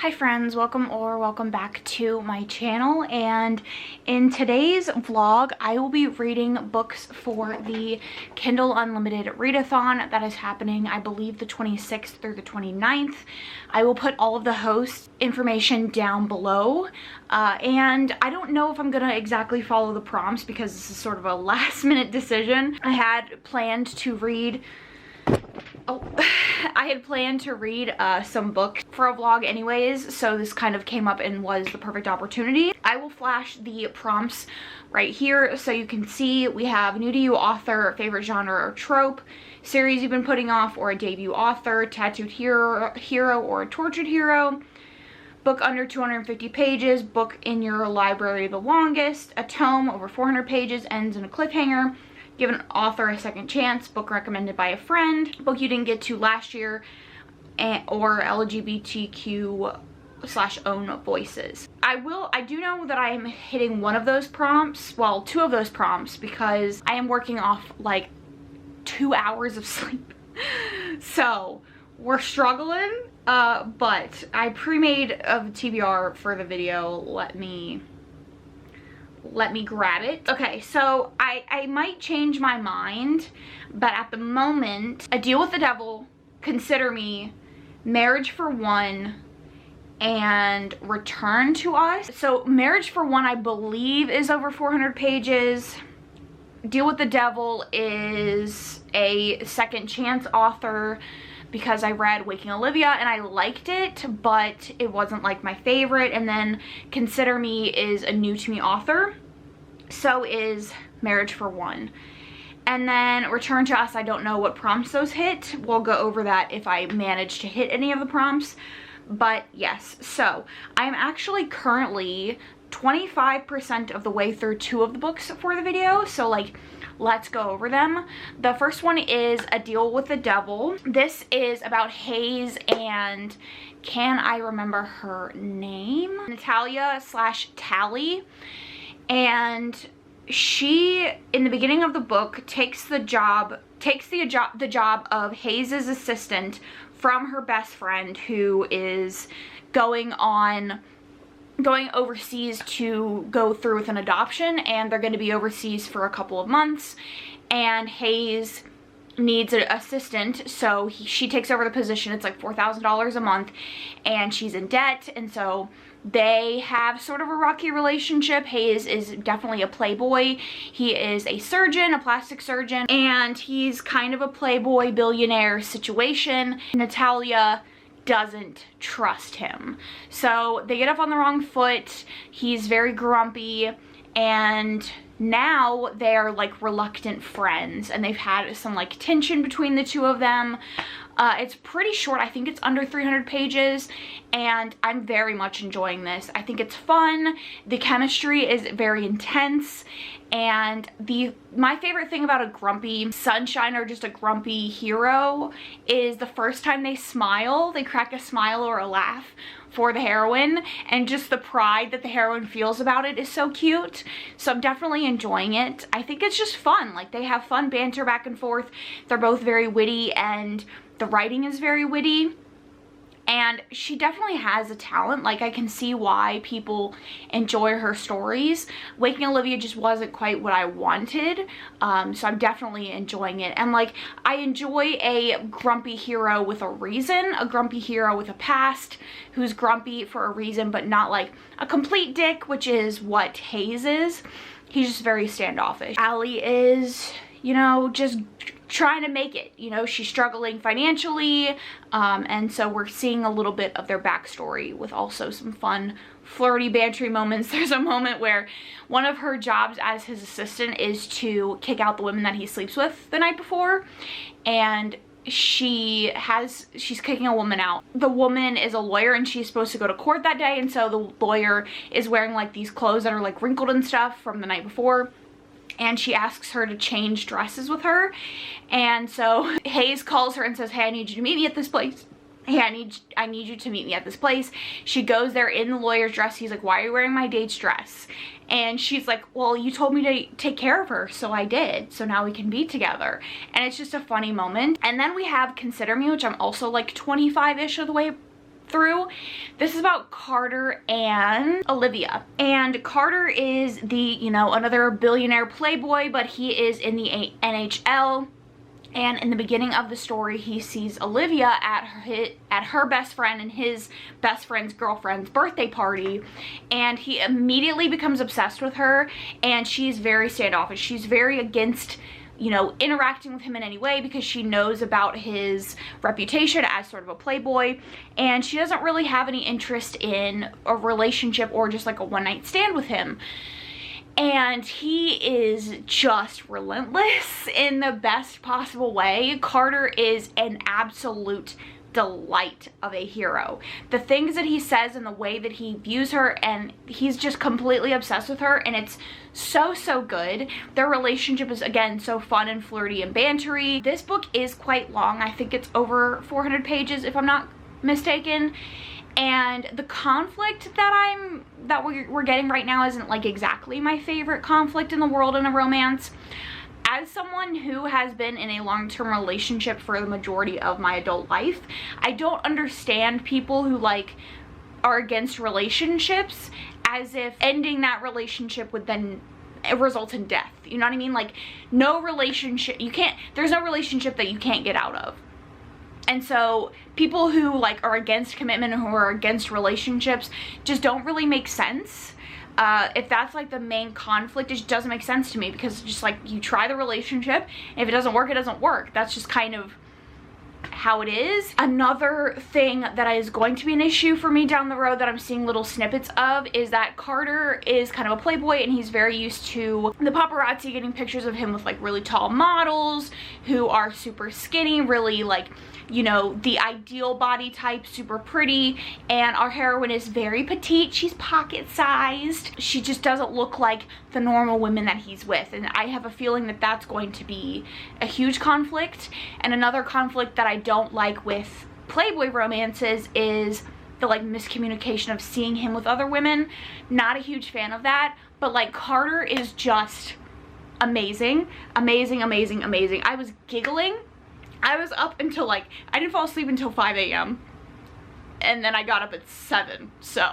Hi friends, welcome back to my channel, and in today's vlog I will be reading books for the Kindle Unlimited readathon that is happening, I believe, the 26th through the 29th. I will put all of the host information down below, and I don't know if I'm gonna exactly follow the prompts because this is sort of a last minute decision. I had planned to read some books for a vlog anyways, so this kind of came up and was the perfect opportunity. I will flash the prompts right here so you can see. We have new to you author, favorite genre or trope, series you've been putting off or a debut author, tattooed hero or a tortured hero, book under 250 pages, book in your library the longest, a tome over 400 pages, ends in a cliffhanger, give an author a second chance, book recommended by a friend, book you didn't get to last year, or LGBTQ/own voices. I do know that I am hitting one of those prompts, well, two of those prompts, because I am working off like 2 hours of sleep. So we're struggling, but I pre-made a TBR for the video. Let me grab it. Okay, so I might change my mind, but at the moment, A Deal with the Devil, Consider Me, Marriage for One, and Return to Us. So Marriage for One, I believe, is over 400 pages. Deal with the Devil is a second chance author because I read Waking Olivia and I liked it, but it wasn't like my favorite. And then Consider Me is a new to me author. So is Marriage for One. And then Return to Us, I don't know what prompts those hit. We'll go over that if I manage to hit any of the prompts. But yes, so I'm actually currently 25% of the way through two of the books for the video. So like, let's go over them. The first one is A Deal with the Devil. This is about Hayes and, can I remember her name? Natalia/Tally. And she, in the beginning of the book, takes the job of Hayes's assistant from her best friend, who is going overseas to go through with an adoption, and they're going to be overseas for a couple of months, and Hayes needs an assistant, so she takes over the position. It's like $4,000 a month, and she's in debt, and so they have sort of a rocky relationship. Hayes is definitely a playboy. He is a surgeon, a plastic surgeon, and he's kind of a playboy billionaire situation. Natalia doesn't trust him, so they get up on the wrong foot. He's very grumpy, and now they're like reluctant friends, and they've had some like tension between the two of them. It's pretty short. I think it's under 300 pages, and I'm very much enjoying this. I think it's fun. The chemistry is very intense, and my favorite thing about a grumpy sunshine or just a grumpy hero is the first time they smile, they crack a smile or a laugh for the heroine, and just the pride that the heroine feels about it is so cute. So I'm definitely enjoying it. I think it's just fun. Like, they have fun banter back and forth. They're both very witty, and the writing is very witty, and she definitely has a talent. Like, I can see why people enjoy her stories. Waking Olivia just wasn't quite what I wanted, so I'm definitely enjoying it. And like, I enjoy a grumpy hero with a reason, a grumpy hero with a past who's grumpy for a reason, but not like a complete dick, which is what Hayes is. He's just very standoffish. Allie is, you know, just trying to make it. You know, she's struggling financially, and so we're seeing a little bit of their backstory with also some fun flirty bantery moments. There's a moment where one of her jobs as his assistant is to kick out the women that he sleeps with the night before, and she's kicking a woman out. The woman is a lawyer, and she's supposed to go to court that day, and so the lawyer is wearing like these clothes that are like wrinkled and stuff from the night before, and she asks her to change dresses with her. And so Hayes calls her and says, hey, I need you to meet me at this place. Hey, I need you to meet me at this place. She goes there in the lawyer's dress. He's like, why are you wearing my date's dress? And she's like, well, you told me to take care of her, so I did. So now we can be together. And it's just a funny moment. And then we have Consider Me, which I'm also like 25-ish of the way through. This is about Carter and Olivia. And Carter is the, you know, another billionaire playboy, but he is in the NHL. And in the beginning of the story, he sees Olivia at her best friend and his best friend's girlfriend's birthday party, and he immediately becomes obsessed with her, and she's very standoffish. She's very against, you know, interacting with him in any way because she knows about his reputation as sort of a playboy, and she doesn't really have any interest in a relationship or just like a one-night stand with him. And he is just relentless in the best possible way. Carter is an absolute delight of a hero. The things that he says and the way that he views her, and he's just completely obsessed with her, and it's so, so good. Their relationship is, again, so fun and flirty and bantery. This book is quite long. I think it's over 400 pages if I'm not mistaken. And the conflict that we're getting right now isn't like exactly my favorite conflict in the world in a romance. As someone who has been in a long-term relationship for the majority of my adult life, I don't understand people who like are against relationships as if ending that relationship would then result in death. You know what I mean? Like, no relationship, there's no relationship that you can't get out of. And so people who like are against commitment and who are against relationships just don't really make sense. If that's like the main conflict, it just doesn't make sense to me, because just like, you try the relationship, and if it doesn't work, it doesn't work. That's just kind of how it is. Another thing that is going to be an issue for me down the road that I'm seeing little snippets of is that Carter is kind of a playboy, and he's very used to the paparazzi getting pictures of him with like really tall models who are super skinny, really like, you know, the ideal body type, super pretty. And our heroine is very petite. She's pocket-sized. She just doesn't look like the normal women that he's with, and I have a feeling that that's going to be a huge conflict. And another conflict that I don't like with playboy romances is the like miscommunication of seeing him with other women. Not a huge fan of that, but like, Carter is just amazing, amazing, amazing, amazing. I was giggling. I was up until like, I didn't fall asleep until 5 a.m. and then I got up at 7, so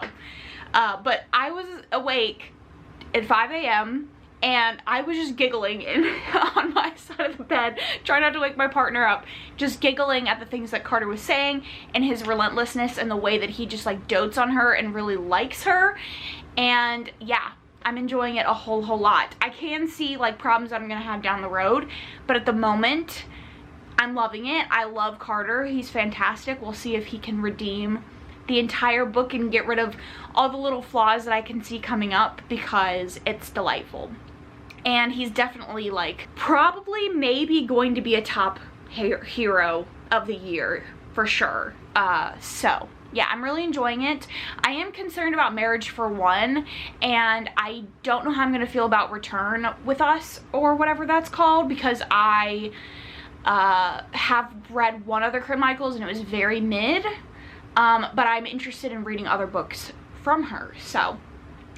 but I was awake at 5 a.m. and I was just giggling on my side of the bed, trying not to wake my partner up, just giggling at the things that Carter was saying and his relentlessness and the way that he just like dotes on her and really likes her. And yeah, I'm enjoying it a whole lot. I can see like problems I'm gonna have down the road, but at the moment, I'm loving it. I love Carter. He's fantastic. We'll see if he can redeem the entire book and get rid of all the little flaws that I can see coming up, because it's delightful. And he's definitely like probably maybe going to be a top hero of the year for sure. So yeah, I'm really enjoying it. I am concerned about Marriage for One, and I don't know how I'm gonna feel about Return with Us or whatever that's called, because I have read one other Michaels and it was very mid, but I'm interested in reading other books from her, so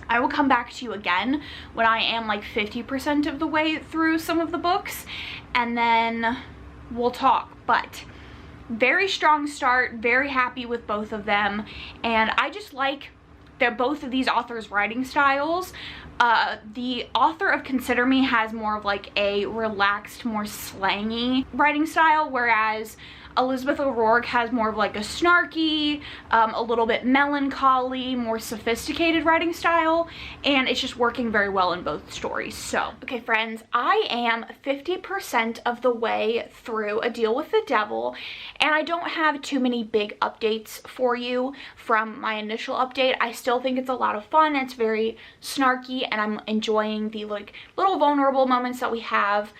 I will come back to you again when I am like 50% of the way through some of the books, and then we'll talk. But very strong start, very happy with both of them, and I just like both of these authors' writing styles. The author of Consider Me has more of like a relaxed, more slangy writing style, whereas Elizabeth O'Rourke has more of like a snarky, a little bit melancholy, more sophisticated writing style, and it's just working very well in both stories. So, okay friends, I am 50% of the way through A Deal with the Devil, and I don't have too many big updates for you from my initial update. I still think it's a lot of fun. It's very snarky, and I'm enjoying the like little vulnerable moments that we have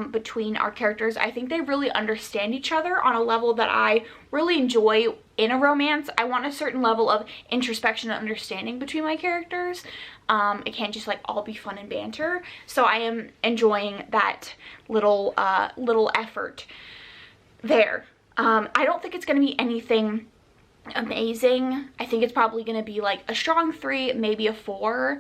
between our characters. I think they really understand each other on a level that I really enjoy in a romance. I want a certain level of introspection and understanding between my characters. It can't just like all be fun and banter. So I am enjoying that little effort there. I don't think it's going to be anything amazing. I think it's probably going to be like a strong 3, maybe a 4.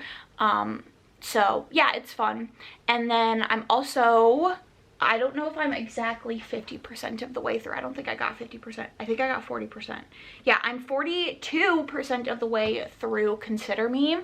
So yeah, it's fun. And then I'm also I don't know if I'm exactly 50% of the way through. I don't think I got 50%. I think I got 40%. Yeah, I'm 42% of the way through Consider Me.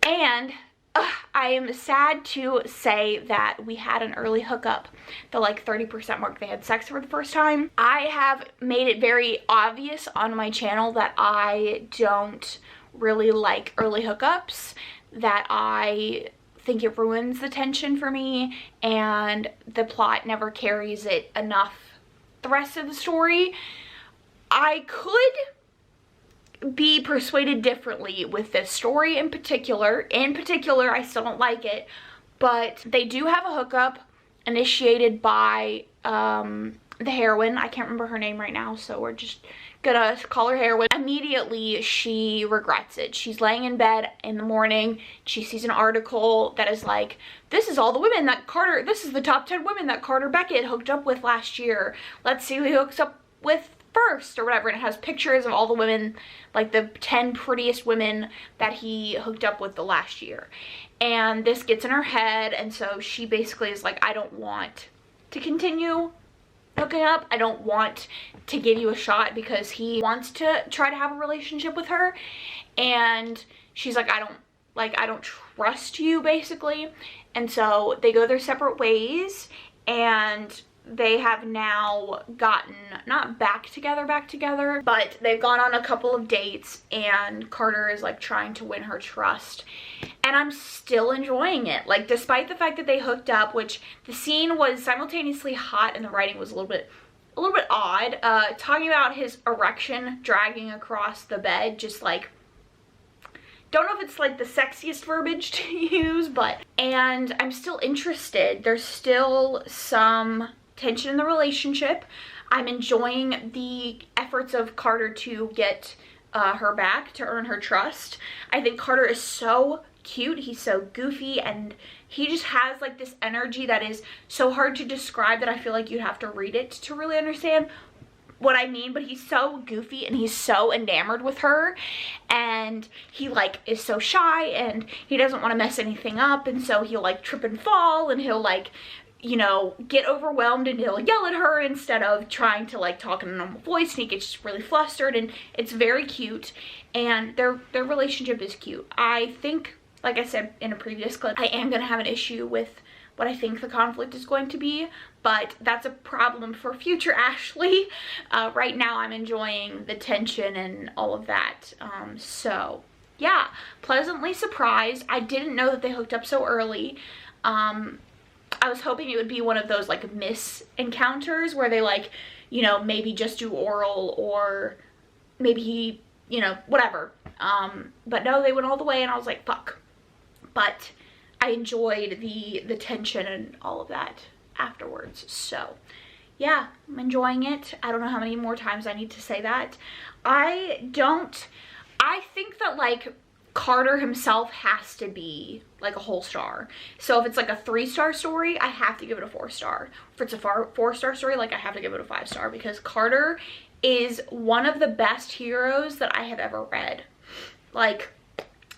And I am sad to say that we had an early hookup, the like 30% mark. They had sex for the first time. I have made it very obvious on my channel that I don't really like early hookups, that I think it ruins the tension for me and the plot never carries it enough the rest of the story. I could be persuaded differently with this story in particular. I still don't like it, but they do have a hookup initiated by the heroine. I can't remember her name right now, so we're just gonna call her heroine. Immediately she regrets it. She's laying in bed in the morning, she sees an article that is like, this is all the women that Carter, this is the top 10 women that Carter Beckett hooked up with last year. Let's see who he hooks up with first or whatever. And it has pictures of all the women, like the 10 prettiest women that he hooked up with the last year. And this gets in her head, and so she basically is like, I don't want to continue hooking up. I don't want to give you a shot, because he wants to try to have a relationship with her. And she's like, I don't trust you, basically. And so they go their separate ways, and they have now gotten, not back together, but they've gone on a couple of dates, and Carter is like trying to win her trust. And I'm still enjoying it. Like, despite the fact that they hooked up, which the scene was simultaneously hot and the writing was a little bit odd. Talking about his erection dragging across the bed, just like, don't know if it's like the sexiest verbiage to use, and I'm still interested. There's still some tension in the relationship. I'm enjoying the efforts of Carter to get her back, to earn her trust. I think Carter is so cute. He's so goofy, and he just has like this energy that is so hard to describe that I feel like you'd have to read it to really understand what I mean. But he's so goofy, and he's so enamored with her, and he like is so shy, and he doesn't want to mess anything up, and so he'll like trip and fall, and he'll like, you know, get overwhelmed, and he'll yell at her instead of trying to like talk in a normal voice, and he gets just really flustered, and it's very cute. And their relationship is cute. I think, like I said in a previous clip, I am gonna have an issue with what I think the conflict is going to be, but that's a problem for future Ashley. Right now I'm enjoying the tension and all of that. So yeah, pleasantly surprised. I didn't know that they hooked up so early. I was hoping it would be one of those like miss encounters where they like, you know, maybe just do oral, or maybe he, you know, whatever. But no, they went all the way, and I was like, fuck. But I enjoyed the tension and all of that afterwards. So yeah, I'm enjoying it. I don't know how many more times I need to say that. I think that like Carter himself has to be like a whole star. So if it's like a 3-star story, I have to give it a 4-star. If it's a 4-star story, like I have to give it a 5-star, because Carter is one of the best heroes that I have ever read. Like,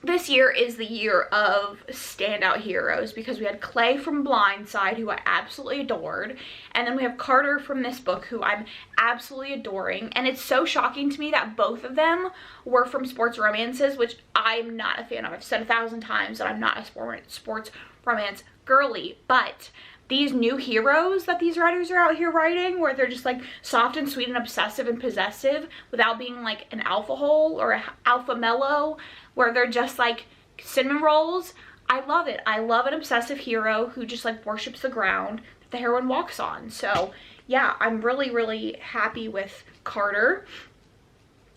this year is the year of standout heroes, because we had Clay from Blindside, who I absolutely adored, and then we have Carter from this book, who I'm absolutely adoring. And it's so shocking to me that both of them were from sports romances, which I'm not a fan of. I've said 1,000 times that I'm not a sports romance girly, but these new heroes that these writers are out here writing, where they're just like soft and sweet and obsessive and possessive without being like an alpha hole or an alpha mellow, where they're just like cinnamon rolls. I love it. I love an obsessive hero who just like worships the ground that the heroine walks on. So yeah, I'm really happy with Carter.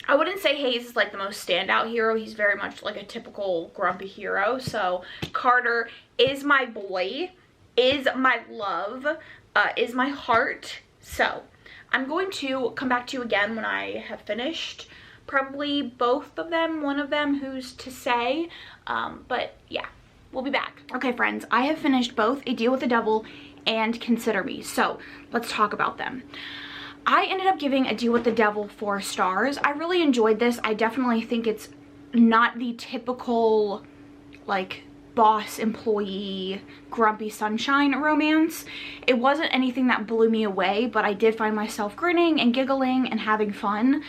I wouldn't say Hayes is like the most standout hero. He's very much like a typical grumpy hero. So Carter is my boy, is my love, is my heart. So I'm going to come back to you again when I have finished probably both of them, one of them, who's to say, but yeah, we'll be back. Okay friends, I have finished both A Deal with the Devil and Consider Me, so let's talk about them. I ended up giving A Deal with the Devil 4 stars. I really enjoyed this. I definitely think it's not the typical like boss employee grumpy sunshine romance. It wasn't anything that blew me away, but I did find myself grinning and giggling and having fun,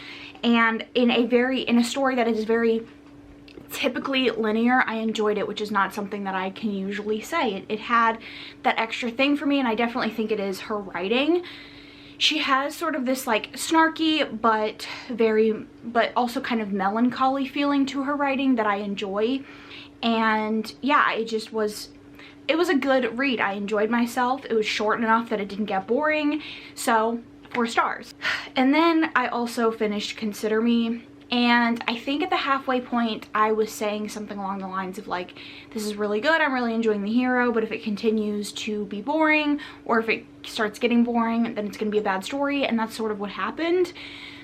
and in a story that is very typically linear, I enjoyed it, which is not something that I can usually say. It had that extra thing for me, and I definitely think it is her writing. She has sort of this like snarky but also kind of melancholy feeling to her writing that I enjoy. And yeah, it was a good read. I enjoyed myself. It was short enough that it didn't get boring, so 4 stars. And then I also finished Consider Me, and I think at the halfway point I was saying something along the lines of like, this is really good, I'm really enjoying the hero, but if it continues to be boring, or if it starts getting boring, then it's gonna be a bad story, and that's sort of what happened.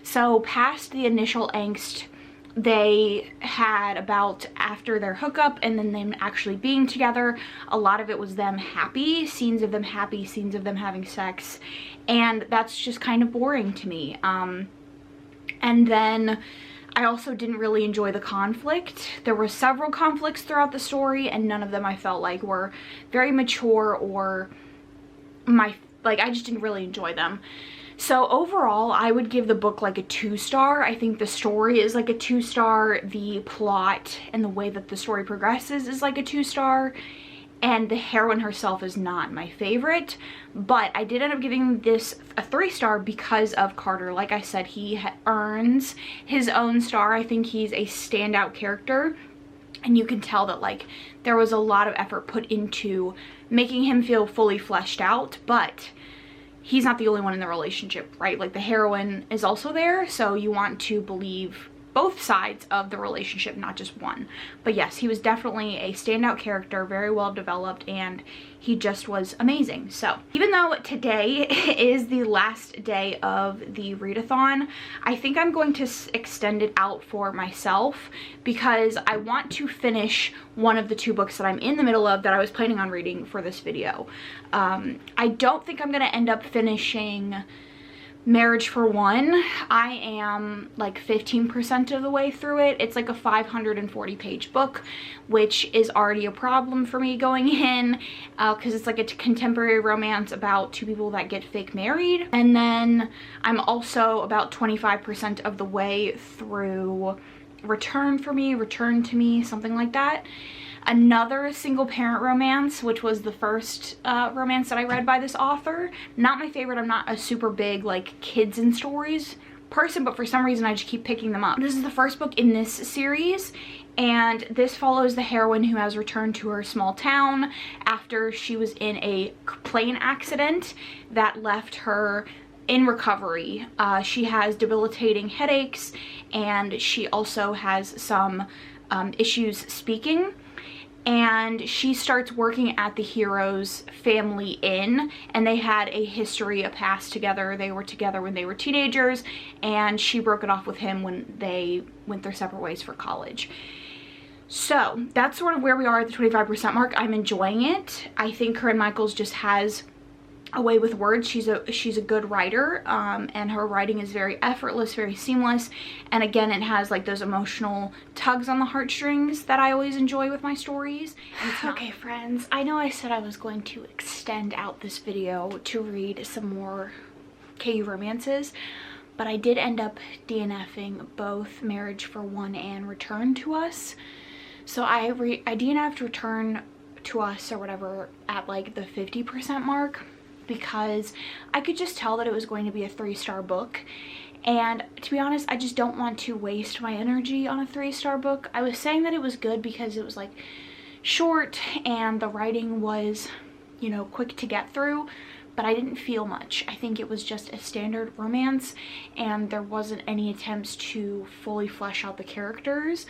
So past the initial angst they had about after their hookup and then them actually being together, a lot of it was them happy, scenes of them happy, scenes of them having sex, and that's just kind of boring to me. And then I also didn't really enjoy the conflict. There were several conflicts throughout the story, and none of them I felt like were very mature or I just didn't really enjoy them. So overall, I would give the book like a 2-star. I think the story is like a 2-star. The plot and the way that the story progresses is like a 2-star. And the heroine herself is not my favorite. But I did end up giving this a 3-star because of Carter. Like I said, he earns his own star. I think he's a standout character. And you can tell that like there was a lot of effort put into making him feel fully fleshed out. But he's not the only one in the relationship, right? Like the heroine is also there, so you want to believe both sides of the relationship, not just one. But yes, he was definitely a standout character, very well developed, and he just was amazing. So even though today is the last day of the readathon, I think I'm going to extend it out for myself because I want to finish one of the 2 books that I'm in the middle of that I was planning on reading for this video. I don't think I'm going to end up finishing Marriage for One. I am like 15% of the way through it. It's like a 540 page book, which is already a problem for me going in because it's like a contemporary romance about 2 people that get fake married. And then I'm also about 25% of the way through Return to Me, something like that. Another single parent romance, which was the first romance that I read by this author. Not my favorite. I'm not a super big like kids and stories person, but for some reason I just keep picking them up. This is the first book in this series, and this follows the heroine who has returned to her small town after she was in a plane accident that left her in recovery. She has debilitating headaches, and she also has some issues speaking. And she starts working at the hero's family inn, and they had a history, a past together. They were together when they were teenagers, and she broke it off with him when they went their separate ways for college. So that's sort of where we are at the 25% mark. I'm enjoying it. I think Corinne Michaels just has a way with words. She's a good writer, and her writing is very effortless, very seamless, and again it has like those emotional tugs on the heartstrings that I always enjoy with my stories. Okay friends, I know I said I was going to extend out this video to read some more KU romances, but I did end up DNFing both Marriage for One and Return to Us. So I DNF'd Return to Us or whatever at like the 50% mark, because I could just tell that it was going to be a 3-star book, and to be honest, I just don't want to waste my energy on a 3-star book. I was saying that it was good because it was like short and the writing was, you know, quick to get through, but I didn't feel much. I think it was just a standard romance, and there wasn't any attempts to fully flesh out the characters.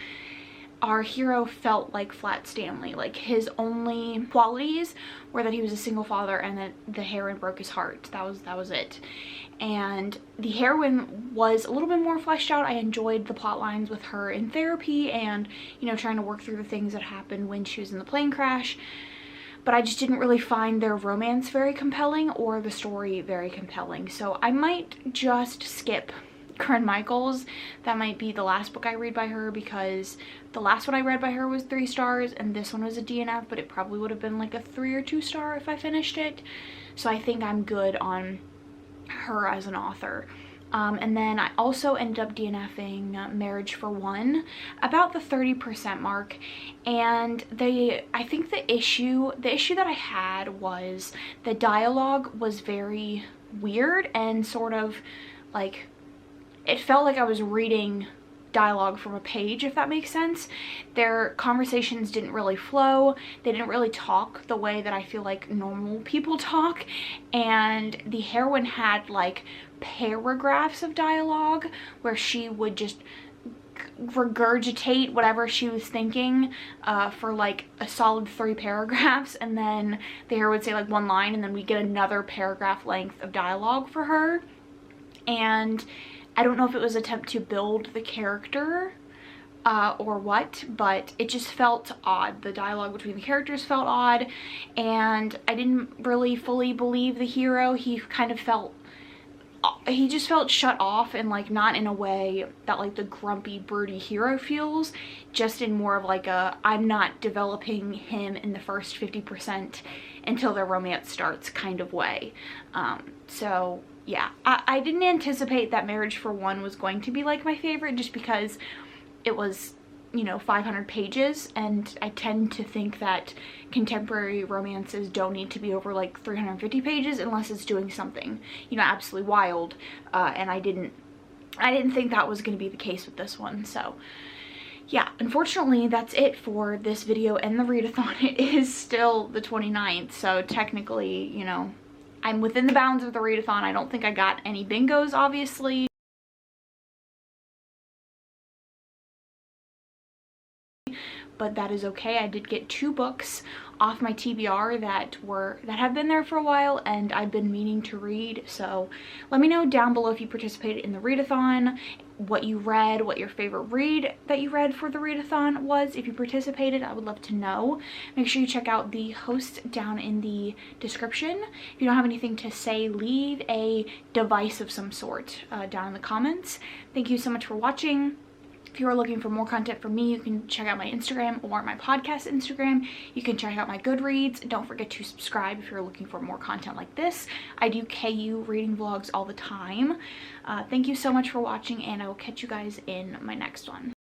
Our hero felt like Flat Stanley. Like his only qualities were that he was a single father and that the heroine broke his heart. That was it. And the heroine was a little bit more fleshed out. I enjoyed the plot lines with her in therapy and, you know, trying to work through the things that happened when she was in the plane crash. But I just didn't really find their romance very compelling or the story very compelling. So I might just skip Corinne Michaels. That might be the last book I read by her, because the last one I read by her was 3 stars and this one was a DNF, but it probably would have been like a 3 or 2 star if I finished it. So I think I'm good on her as an author. And then I also ended up DNFing Marriage for One about the 30% mark, and I think the issue that I had was the dialogue was very weird and sort of like, it felt like I was reading dialogue from a page, if that makes sense. Their conversations didn't really flow. They didn't really talk the way that I feel like normal people talk, and the heroine had like paragraphs of dialogue where she would just regurgitate whatever she was thinking for like a solid 3 paragraphs, and then the hero would say like 1 line, and then we get another paragraph length of dialogue for her. And I don't know if it was an attempt to build the character or what, but it just felt odd. The dialogue between the characters felt odd, and I didn't really fully believe the hero. He just felt shut off, and like not in a way that like the grumpy broody hero feels, just in more of like a, I'm not developing him in the first 50% until their romance starts kind of way. So yeah, I didn't anticipate that Marriage for One was going to be like my favorite, just because it was, you know, 500 pages, and I tend to think that contemporary romances don't need to be over like 350 pages unless it's doing something, you know, absolutely wild, and I didn't think that was going to be the case with this one. So yeah, unfortunately that's it for this video and the readathon. It is still the 29th, so technically, you know, I'm within the bounds of the readathon. I don't think I got any bingos, obviously, but that is okay. I did get 2 books off my TBR that have been there for a while and I've been meaning to read. So let me know down below if you participated in the readathon, what you read, what your favorite read that you read for the readathon was. If you participated, I would love to know. Make sure you check out the host down in the description. If you don't have anything to say, leave a device of some sort down in the comments. Thank you so much for watching. If you are looking for more content from me, you can check out my Instagram or my podcast Instagram. You can check out my Goodreads. Don't forget to subscribe if you're looking for more content like this. I do KU reading vlogs all the time. Thank you so much for watching, and I will catch you guys in my next one.